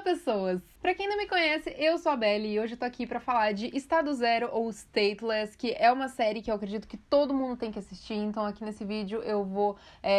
pessoas! Pra quem não me conhece, eu sou a Belly e hoje eu tô aqui pra falar de Estado Zero ou Stateless, que é uma série que eu acredito que todo mundo tem que assistir. Então aqui nesse vídeo eu vou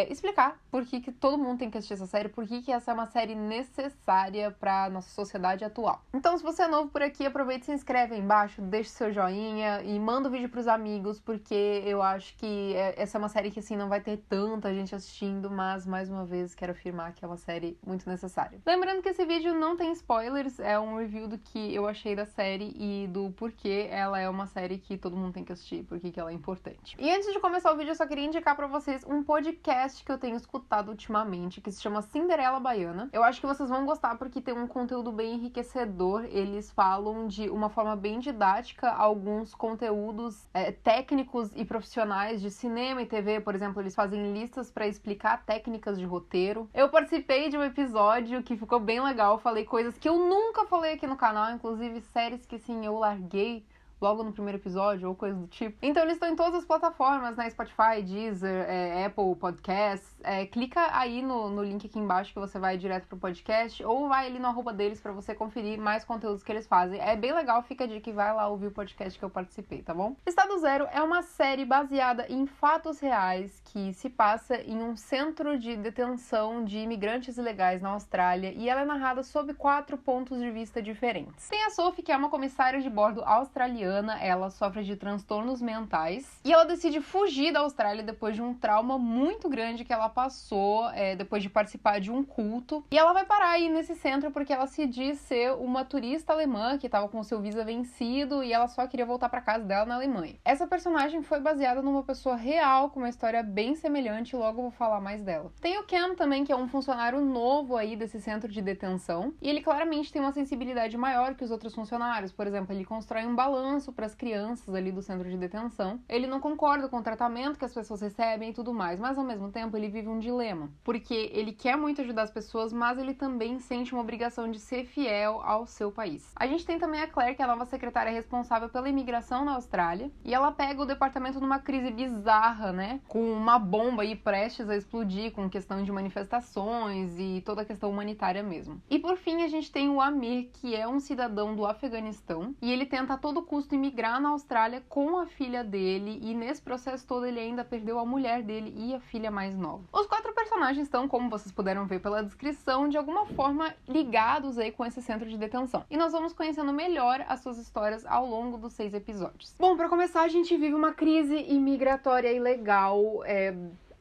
explicar por que todo mundo tem que assistir essa série, por que essa é uma série necessária pra nossa sociedade atual. Então se você é novo por aqui, aproveita e se inscreve aí embaixo, deixa seu joinha e manda o vídeo pros amigos, porque eu acho que essa é uma série que assim não vai ter tanta gente assistindo, mas mais uma vez quero afirmar que é uma série muito necessária. Lembrando que esse vídeo não tem spoilers, é um review do que eu achei da série e do porquê ela é uma série que todo mundo tem que assistir, porque ela é importante. E antes de começar o vídeo, eu só queria indicar pra vocês um podcast que eu tenho escutado ultimamente, que se chama Cinderela Baiana. Eu acho que vocês vão gostar porque tem um conteúdo bem enriquecedor. Eles falam de uma forma bem didática alguns conteúdos técnicos e profissionais de cinema e TV. Por exemplo, eles fazem listas pra explicar técnicas de roteiro. Eu participei de um episódio que ficou bem legal, falei coisas que eu nunca falei aqui no canal, inclusive séries que sim, eu larguei logo no primeiro episódio ou coisa do tipo. Então eles estão em todas as plataformas, né? Spotify, Deezer, Apple Podcasts. Clica aí no link aqui embaixo que você vai direto pro podcast, ou vai ali no arroba deles pra você conferir mais conteúdos que eles fazem. É bem legal, fica a dica e vai lá ouvir o podcast que eu participei, tá bom? Estado Zero é uma série baseada em fatos reais que se passa em um centro de detenção de imigrantes ilegais na Austrália, e ela é narrada sob 4 pontos de vista diferentes. Tem a Sophie, que é uma comissária de bordo australiana. Ela sofre de transtornos mentais e ela decide fugir da Austrália depois de um trauma muito grande que ela passou depois de participar de um culto. E ela vai parar aí nesse centro porque ela se diz ser uma turista alemã que estava com seu visa vencido e ela só queria voltar para casa dela na Alemanha. Essa personagem foi baseada numa pessoa real com uma história bem semelhante, logo eu vou falar mais dela. Tem o Cam também, que é um funcionário novo aí desse centro de detenção, e ele claramente tem uma sensibilidade maior que os outros funcionários. Por exemplo, ele constrói um balanço para as crianças ali do centro de detenção. Ele não concorda com o tratamento que as pessoas recebem e tudo mais, mas ao mesmo tempo ele vive um dilema, porque ele quer muito ajudar as pessoas, mas ele também sente uma obrigação de ser fiel ao seu país. A gente tem também a Claire, que é a nova secretária responsável pela imigração na Austrália, e ela pega o departamento numa crise bizarra, né, com uma bomba aí prestes a explodir, com questão de manifestações e toda a questão humanitária mesmo. E por fim a gente tem o Amir, que é um cidadão do Afeganistão, e ele tenta a todo custo imigrar na Austrália com a filha dele, e nesse processo todo ele ainda perdeu a mulher dele e a filha mais nova. Os 4 personagens estão, como vocês puderam ver pela descrição, de alguma forma ligados aí com esse centro de detenção. E nós vamos conhecendo melhor as suas histórias ao longo dos 6 episódios. Bom, pra começar, a gente vive uma crise imigratória ilegal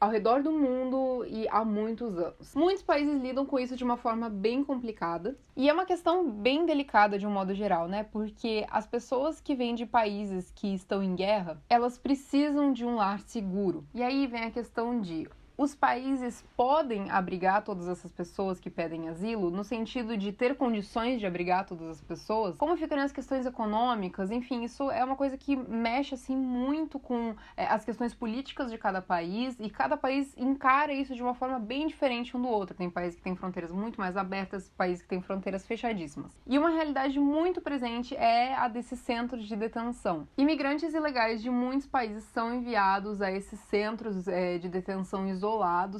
ao redor do mundo e há muitos anos. Muitos países lidam com isso de uma forma bem complicada, e é uma questão bem delicada de um modo geral, né? Porque as pessoas que vêm de países que estão em guerra, elas precisam de um lar seguro. E aí vem a questão de: os países podem abrigar todas essas pessoas que pedem asilo, no sentido de ter condições de abrigar todas as pessoas? Como ficam as questões econômicas? Enfim, isso é uma coisa que mexe assim muito com as questões políticas de cada país, e cada país encara isso de uma forma bem diferente um do outro. Tem países que têm fronteiras muito mais abertas, países que têm fronteiras fechadíssimas. E uma realidade muito presente é a desses centros de detenção. Imigrantes ilegais de muitos países são enviados a esses centros de detenção isolados,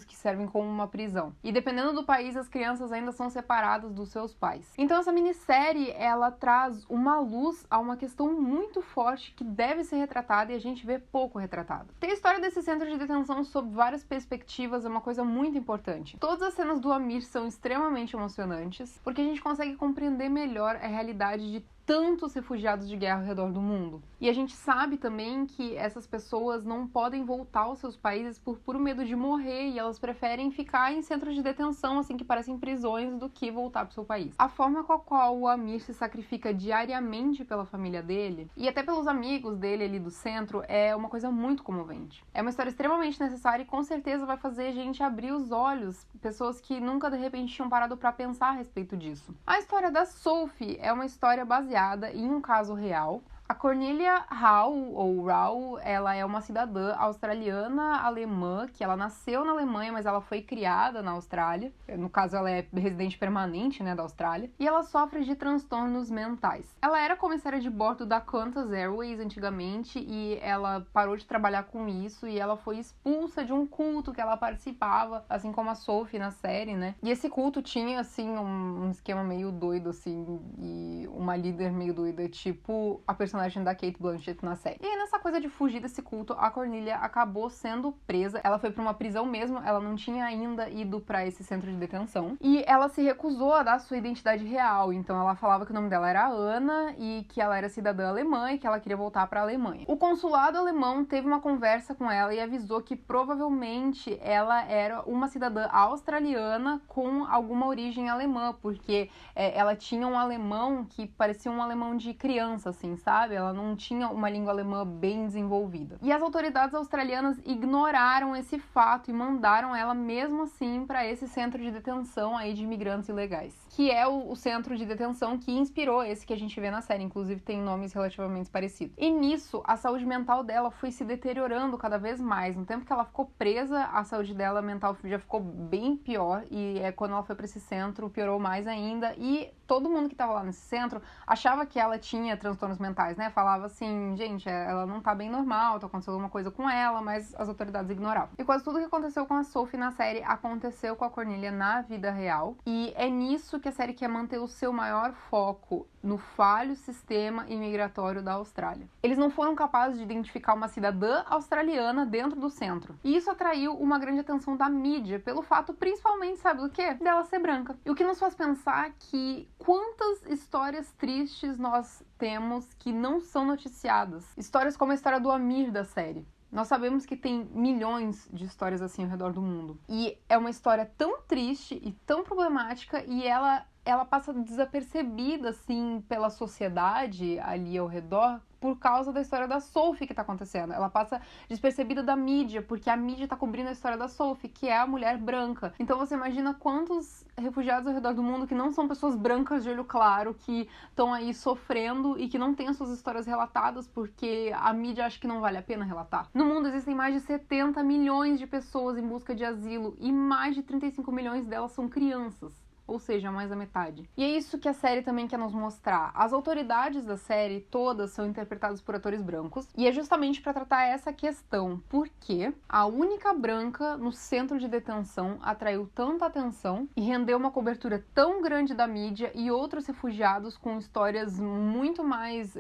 que servem como uma prisão. E dependendo do país, as crianças ainda são separadas dos seus pais. Então essa minissérie, ela traz uma luz a uma questão muito forte que deve ser retratada e a gente vê pouco retratado. Ter a história desse centro de detenção sob várias perspectivas é uma coisa muito importante. Todas as cenas do Amir são extremamente emocionantes, porque a gente consegue compreender melhor a realidade de tantos refugiados de guerra ao redor do mundo. E a gente sabe também que essas pessoas não podem voltar aos seus países por puro medo de morrer, e elas preferem ficar em centros de detenção, assim, que parecem prisões, do que voltar pro seu país. A forma com a qual o Amir se sacrifica diariamente pela família dele, e até pelos amigos dele ali do centro, é uma coisa muito comovente. É uma história extremamente necessária e com certeza vai fazer a gente abrir os olhos, pessoas que nunca de repente tinham parado pra pensar a respeito disso. A história da Sophie é uma história baseada em um caso real. A Cornelia Rau, ela é uma cidadã australiana-alemã, que ela nasceu na Alemanha, mas ela foi criada na Austrália. No caso, ela é residente permanente, né, da Austrália. E ela sofre de transtornos mentais. Ela era comissária de bordo da Qantas Airways antigamente e ela parou de trabalhar com isso e ela foi expulsa de um culto que ela participava, assim como a Sophie na série, né? E esse culto tinha, assim, um esquema meio doido, assim, e uma líder meio doida, tipo a personagem da Cate Blanchett na série. E aí, nessa coisa de fugir desse culto, a Cornelia acabou sendo presa. Ela foi pra uma prisão mesmo, ela não tinha ainda ido pra esse centro de detenção. E ela se recusou a dar sua identidade real, então ela falava que o nome dela era Ana e que ela era cidadã alemã e que ela queria voltar pra Alemanha. O consulado alemão teve uma conversa com ela e avisou que provavelmente ela era uma cidadã australiana com alguma origem alemã, porque ela tinha um alemão que parecia um alemão de criança, assim, sabe? Ela não tinha uma língua alemã bem desenvolvida. E as autoridades australianas ignoraram esse fato e mandaram ela mesmo assim para esse centro de detenção aí de imigrantes ilegais, que é o centro de detenção que inspirou esse que a gente vê na série, inclusive tem nomes relativamente parecidos. E nisso, a saúde mental dela foi se deteriorando cada vez mais. No tempo que ela ficou presa, a saúde dela mental já ficou bem pior e quando ela foi para esse centro, piorou mais ainda e todo mundo que tava lá nesse centro achava que ela tinha transtornos mentais, né? Falava assim, gente, ela não tá bem normal, tá acontecendo alguma coisa com ela, mas as autoridades ignoravam. E quase tudo que aconteceu com a Sophie na série aconteceu com a Cornelia na vida real. E é nisso que a série quer manter o seu maior foco, no falho sistema imigratório da Austrália. Eles não foram capazes de identificar uma cidadã australiana dentro do centro. E isso atraiu uma grande atenção da mídia, pelo fato, principalmente, sabe do quê? Dela ser branca. E o que nos faz pensar que quantas histórias tristes nós temos que não são noticiadas. Histórias como a história do Amir da série. Nós sabemos que tem milhões de histórias assim ao redor do mundo. E é uma história tão triste e tão problemática e ela passa desapercebida, assim, pela sociedade ali ao redor por causa da história da Sophie que tá acontecendo. Ela passa despercebida da mídia, porque a mídia tá cobrindo a história da Sophie, que é a mulher branca. Então você imagina quantos refugiados ao redor do mundo que não são pessoas brancas de olho claro, que estão aí sofrendo e que não têm as suas histórias relatadas porque a mídia acha que não vale a pena relatar. No mundo existem mais de 70 milhões de pessoas em busca de asilo e mais de 35 milhões delas são crianças. Ou seja, mais da metade. E é isso que a série também quer nos mostrar. As autoridades da série todas são interpretadas por atores brancos, e é justamente para tratar essa questão, porque a única branca no centro de detenção atraiu tanta atenção e rendeu uma cobertura tão grande da mídia e outros refugiados com histórias muito mais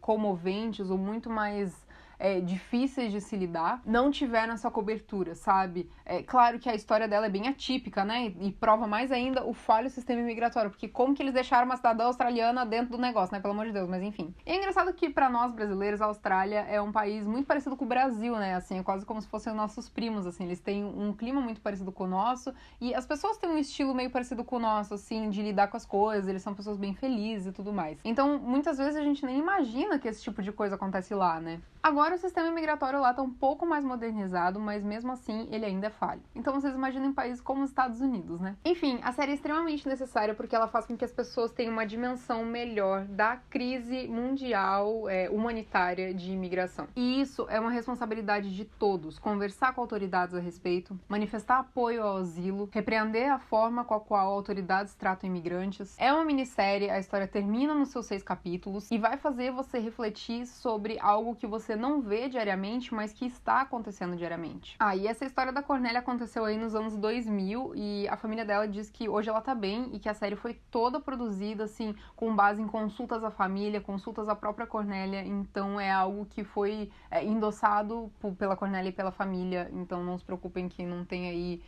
comoventes ou muito mais difíceis de se lidar, não tiveram essa cobertura, sabe? É claro que a história dela é bem atípica, né? E prova mais ainda o falho sistema imigratório, porque como que eles deixaram uma cidadã australiana dentro do negócio, né? Pelo amor de Deus, mas enfim. E é engraçado que pra nós brasileiros, a Austrália é um país muito parecido com o Brasil, né? Assim, é quase como se fossem nossos primos, assim. Eles têm um clima muito parecido com o nosso e as pessoas têm um estilo meio parecido com o nosso, assim, de lidar com as coisas. Eles são pessoas bem felizes e tudo mais. Então, muitas vezes a gente nem imagina que esse tipo de coisa acontece lá, né? Agora o sistema migratório lá tá um pouco mais modernizado, mas mesmo assim ele ainda é falho. Então vocês imaginem países como os Estados Unidos, né? Enfim, a série é extremamente necessária porque ela faz com que as pessoas tenham uma dimensão melhor da crise mundial humanitária de imigração. E isso é uma responsabilidade de todos. Conversar com autoridades a respeito, manifestar apoio ao asilo, repreender a forma com a qual autoridades tratam imigrantes. É uma minissérie, a história termina nos seus 6 capítulos e vai fazer você refletir sobre algo que você não vê diariamente, mas que está acontecendo diariamente. E essa história da Cornélia aconteceu aí nos anos 2000 e a família dela diz que hoje ela tá bem e que a série foi toda produzida, assim, com base em consultas à família, consultas à própria Cornélia, então é algo que foi endossado pela Cornélia e pela família, então não se preocupem que não tem aí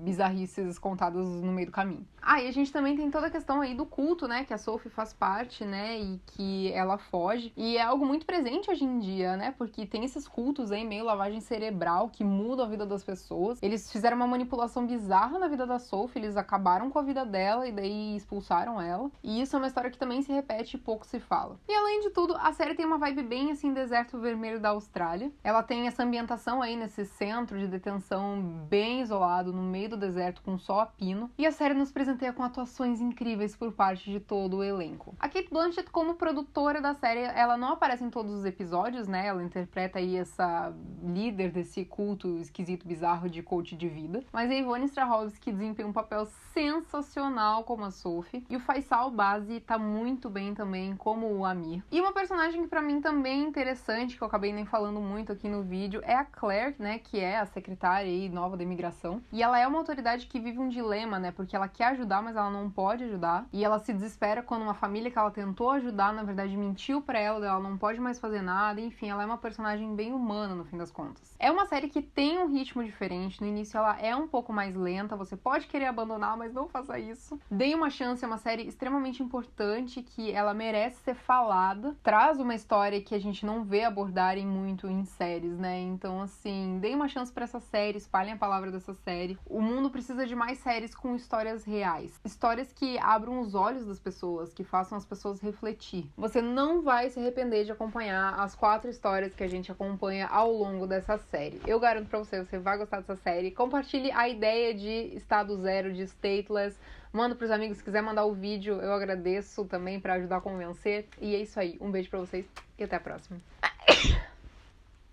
bizarrices contadas no meio do caminho. E a gente também tem toda a questão aí do culto, né, que a Sophie faz parte, né, e que ela foge, e é algo muito presente hoje em dia, né, porque tem esses cultos aí, meio lavagem cerebral, que mudam a vida das pessoas. Eles fizeram uma manipulação bizarra na vida da Sophie, eles acabaram com a vida dela e daí expulsaram ela, e isso é uma história que também se repete e pouco se fala. E além de tudo, a série tem uma vibe bem, assim, deserto vermelho da Austrália. Ela tem essa ambientação aí nesse centro de detenção bem isolado, isolado no meio do deserto com só a pino, e a série nos presenteia com atuações incríveis por parte de todo o elenco. A Cate Blanchett, como produtora da série, ela não aparece em todos os episódios, né? Ela interpreta aí essa líder desse culto esquisito, bizarro de coach de vida, mas a Yvonne Strahovski desempenha um papel sensacional como a Sophie, e o Faisal Base tá muito bem também como o Amir. E uma personagem que pra mim também é interessante, que eu acabei nem falando muito aqui no vídeo, é a Claire, né, que é a secretária aí nova da imigração, e ela é uma autoridade que vive um dilema, né, porque ela quer ajudar, mas ela não pode ajudar, e ela se desespera quando uma família que ela tentou ajudar, na verdade, mentiu pra ela não pode mais fazer nada, enfim, ela é uma personagem bem humana no fim das contas. É uma série que tem um ritmo diferente, no início ela é um pouco mais lenta, você pode querer abandonar, mas não faça isso. Dê uma chance, é uma série extremamente importante, que ela merece ser falada, traz uma história que a gente não vê abordarem muito em séries, né, então assim, dê uma chance pra essa série, espalhem a palavra dessa série. O mundo precisa de mais séries com histórias reais, histórias que abram os olhos das pessoas, que façam as pessoas refletir. Você não vai se arrepender de acompanhar as 4 histórias que a gente acompanha ao longo dessa série. Eu garanto pra você, você vai gostar dessa série. Compartilhe a ideia de Estado Zero, de Stateless, manda pros amigos, se quiser mandar o vídeo, eu agradeço também pra ajudar a convencer. E é isso aí, um beijo pra vocês e até a próxima.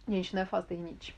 Gente, não é fácil ter rinite.